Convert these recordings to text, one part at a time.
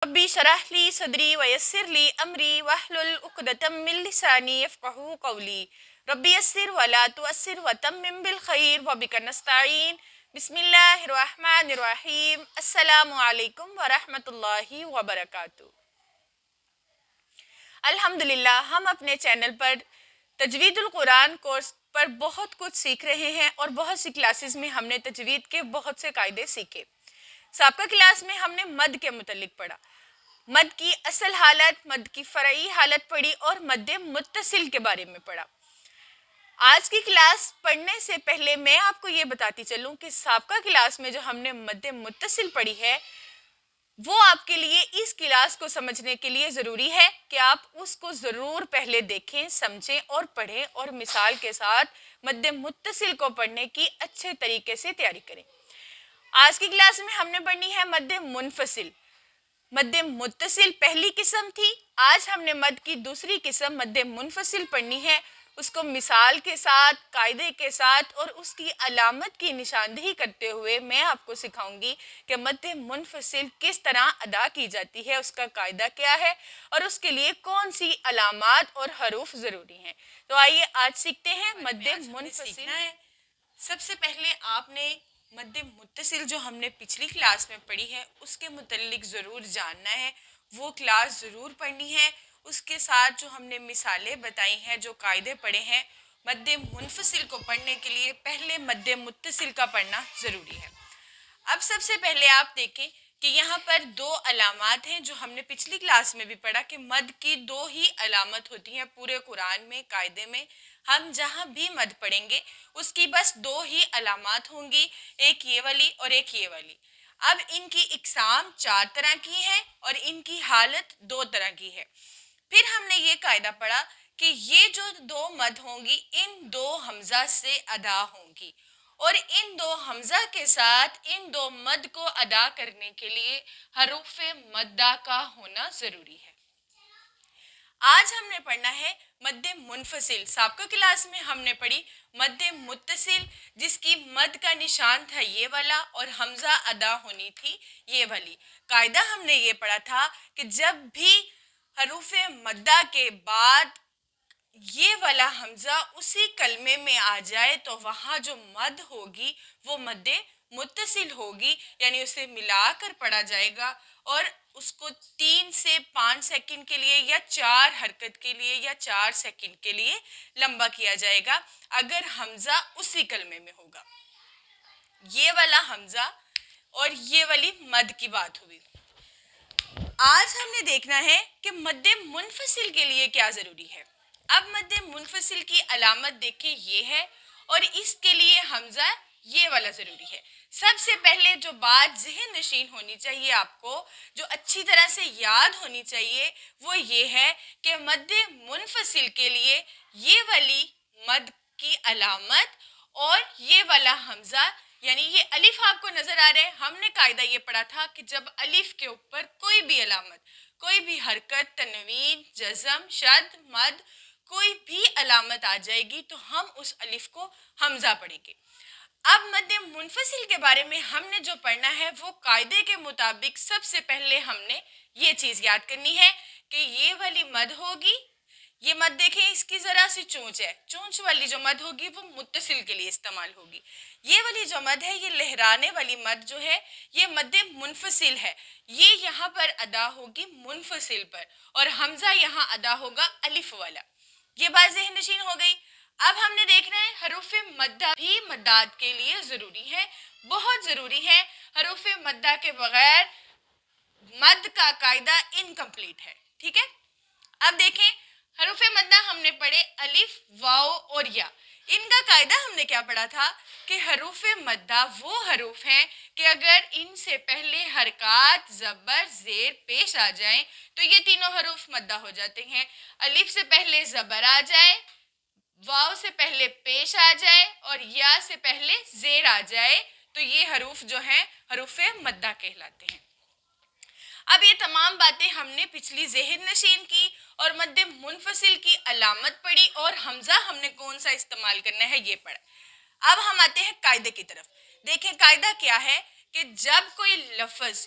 ربی شرح لی صدری ویسر لی امری واحلل عقدۃ من لسانی یفقهوا قولی ربی یسر ولا تعسر وتمم بالخیر وبک نستعین بسم اللہ الرحمن الرحیم السلام علیکم ورحمۃ اللہ وبرکاتہ۔ الحمدللہ ہم اپنے چینل پر تجوید القرآن کورس پر بہت کچھ سیکھ رہے ہیں اور بہت سی کلاسز میں ہم نے تجوید کے بہت سے قاعدے سیکھے۔ سابقہ کلاس میں ہم نے مد کے متعلق پڑھا، مد کی اصل حالت، مد کی فرعی حالت پڑھی اور مد متصل کے بارے میں پڑھا۔ آج کی کلاس پڑھنے سے پہلے میں آپ کو یہ بتاتی چلوں کہ سابقہ کلاس میں جو ہم نے مد متصل پڑھی ہے وہ آپ کے لیے اس کلاس کو سمجھنے کے لیے ضروری ہے کہ آپ اس کو ضرور پہلے دیکھیں، سمجھیں اور پڑھیں اور مثال کے ساتھ مد متصل کو پڑھنے کی اچھے طریقے سے تیاری کریں۔ آج کی کلاس میں ہم نے پڑھنی ہے مد منفصل۔ مد متصل پہلی قسم تھی، آج ہم نے مد کی دوسری قسم مد منفصل پڑھنی ہے۔ اس کو مثال کے ساتھ، قاعدے کے ساتھ اور اس کی علامت کی نشاندہی کرتے ہوئے میں آپ کو سکھاؤں گی کہ مد منفصل کس طرح ادا کی جاتی ہے، اس کا قاعدہ کیا ہے اور اس کے لیے کون سی علامات اور حروف ضروری ہیں۔ تو آئیے آج سیکھتے ہیں مد منفصل۔ سب سے پہلے آپ نے مد متصل جو ہم نے پچھلی کلاس میں پڑھی ہے اس کے متعلق ضرور جاننا ہے، وہ کلاس ضرور پڑھنی ہے۔ اس کے ساتھ جو ہم نے مثالیں بتائی ہیں، جو قاعدے پڑھے ہیں، مد منفصل کو پڑھنے کے لیے پہلے مد متصل کا پڑھنا ضروری ہے۔ اب سب سے پہلے آپ دیکھیں کہ یہاں پر دو علامات ہیں جو ہم نے پچھلی کلاس میں بھی پڑھا کہ مد کی دو ہی علامت ہوتی ہیں پورے قرآن میں، قاعدے میں۔ ہم جہاں بھی مد پڑھیں گے اس کی بس دو ہی علامات ہوں گی، ایک یہ والی اور ایک یہ والی۔ اب ان کی اقسام چار طرح کی ہے اور ان کی حالت دو طرح کی ہے۔ پھر ہم نے یہ قاعدہ پڑھا کہ یہ جو دو مد ہوں گی ان دو حمزہ سے ادا ہوں گی اور ان دو حمزہ کے ساتھ ان دو مد کو ادا کرنے کے لیے حروف مدہ کا ہونا ضروری ہے۔ آج ہم نے پڑھنا ہے مد منفصل۔ سابقہ کلاس میں ہم نے پڑھی مد متصل جس کی مد کا نشان تھا یہ والا اور حمزہ ادا ہونی تھی یہ والی۔ قاعدہ ہم نے یہ پڑھا تھا کہ جب بھی حروف مدہ کے بعد یہ والا حمزہ اسی کلمے میں آ جائے تو وہاں جو مد ہوگی وہ مد متصل ہوگی، یعنی اسے ملا کر پڑھا جائے گا اور اس کو 3 سے 5 سیکنڈ کے لیے یا 4 حرکت کے لیے یا 4 سیکنڈ کے لیے لمبا کیا جائے گا اگر حمزہ اسی کلمے میں ہوگا۔ یہ والا حمزہ اور یہ والی مد کی بات ہوئی۔ آج ہم نے دیکھنا ہے کہ مد منفصل کے لیے کیا ضروری ہے۔ اب مد منفصل کی علامت دیکھیں یہ ہے اور اس کے لیے حمزہ یہ والا ضروری ہے۔ سب سے پہلے جو بات ذہن نشین ہونی چاہیے آپ کو، جو اچھی طرح سے یاد ہونی چاہیے، وہ یہ ہے کہ مد منفصل کے لیے یہ والی مد کی علامت اور یہ والا حمزہ، یعنی یہ الف آپ کو نظر آ رہا ہے، ہم نے قاعدہ یہ پڑھا تھا کہ جب الف کے اوپر کوئی بھی علامت، کوئی بھی حرکت، تنوین، جزم، شد، مد، کوئی بھی علامت آ جائے گی تو ہم اس الف کو حمزہ پڑھیں گے۔ اب مد منفصل کے بارے میں ہم نے جو پڑھنا ہے وہ قاعدے کے مطابق سب سے پہلے ہم نے یہ چیز یاد کرنی ہے کہ یہ والی مد ہوگی، یہ مد دیکھیں اس کی ذرا سی چونچ ہے، چونچ والی جو مد ہوگی وہ متصل کے لیے استعمال ہوگی۔ یہ والی جو مد ہے، یہ لہرانے والی مد جو ہے یہ مد منفصل ہے، یہ یہاں پر ادا ہوگی منفصل پر اور حمزہ یہاں ادا ہوگا الف والا۔ یہ بات ذہن نشین ہو گئی۔ اب ہم نے دیکھنا ہے حروف مدہ بھی مداد کے لیے ضروری ہے، بہت ضروری ہے۔ حروف مدہ کے بغیر مد کا قاعدہ انکمپلیٹ ہے، ٹھیک ہے۔ اب دیکھیں حروف مدہ ہم نے پڑھے الف، واو اور یا۔ ان کا قاعدہ ہم نے کیا پڑھا تھا کہ حروف مدہ وہ حروف ہیں کہ اگر ان سے پہلے حرکات زبر زیر پیش آ جائیں تو یہ تینوں حروف مدہ ہو جاتے ہیں۔ الف سے پہلے زبر آ جائے، واو سے پہلے پیش آ جائے اور یا سے پہلے زیر آ جائے تو یہ حروف جو ہیں حروف مدہ کہلاتے ہیں۔ اب یہ تمام باتیں ہم نے پچھلی ذہن نشین کی اور مد منفصل کی علامت پڑھی اور حمزہ ہم نے کون سا استعمال کرنا ہے یہ پڑھا۔ اب ہم آتے ہیں قاعدے کی طرف۔ دیکھیں قاعدہ کیا ہے کہ جب کوئی لفظ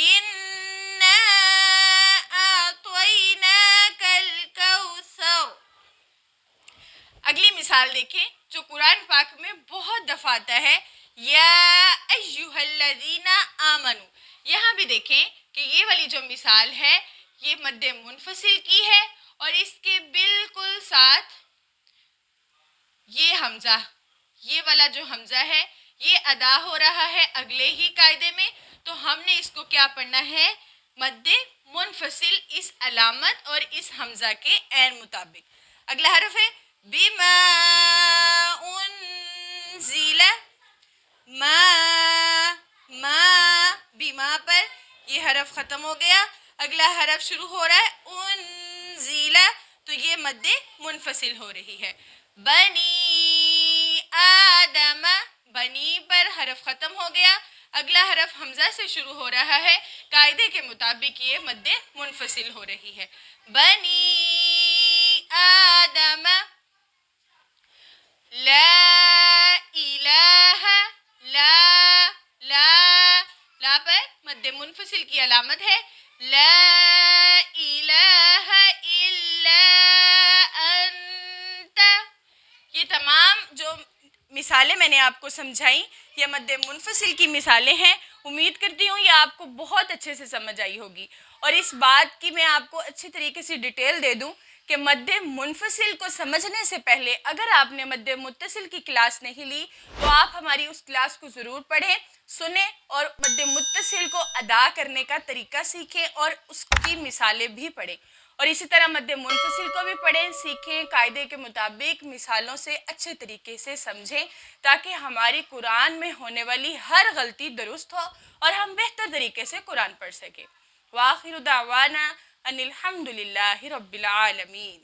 اِنَّا أَعْطَيْنَاكَ الْكَوْثَرَ۔ اگلی مثال دیکھیں جو قرآن پاک میں بہت دفعہ آتا ہے، یا ایھا الذین آمنوا۔ یہاں بھی دیکھیں کہ یہ والی جو مثال ہے یہ مد منفصل کی ہے، اور اس کے بالکل ساتھ یہ حمزہ، یہ والا جو حمزہ ہے یہ ادا ہو رہا ہے اگلے ہی قاعدے میں، تو ہم نے اس کو کیا پڑھنا ہے؟ مد منفصل اس علامت اور اس حمزہ کے عین مطابق۔ اگلا حرف ہے بما انزل، ما بما پر یہ حرف ختم ہو گیا، اگلا حرف شروع ہو رہا ہے انزل، تو یہ مد منفصل ہو رہی ہے۔ بنی آدم، بنی پر حرف ختم ہو گیا، اگلا حرف حمزہ سے شروع ہو رہا ہے، قاعدے کے مطابق یہ مد منفصل ہو رہی ہے۔ بنی آدم، لا الہ، لا پر مد منفصل کی علامت ہے، لا الہ الا انت۔ یہ تمام جو مثالیں میں نے آپ کو سمجھائیں یہ مد منفصل کی مثالیں ہیں۔ امید کرتی ہوں یہ آپ کو بہت اچھے سے سمجھ آئی ہوگی، اور اس بات کی میں آپ کو اچھی طریقے سے ڈیٹیل دے دوں کہ مد منفصل کو سمجھنے سے پہلے اگر آپ نے مد متصل کی کلاس نہیں لی تو آپ ہماری اس کلاس کو ضرور پڑھیں، سنیں، اور مد متصل کو ادا کرنے کا طریقہ سیکھیں اور اس کی مثالیں بھی پڑھیں، اور اسی طرح مد منفصل کو بھی پڑھیں، سیکھیں، قاعدے کے مطابق مثالوں سے اچھے طریقے سے سمجھیں تاکہ ہماری قرآن میں ہونے والی ہر غلطی درست ہو اور ہم بہتر طریقے سے قرآن پڑھ سکیں۔ وآخر دعوانا ان الحمد للہ رب العالمین۔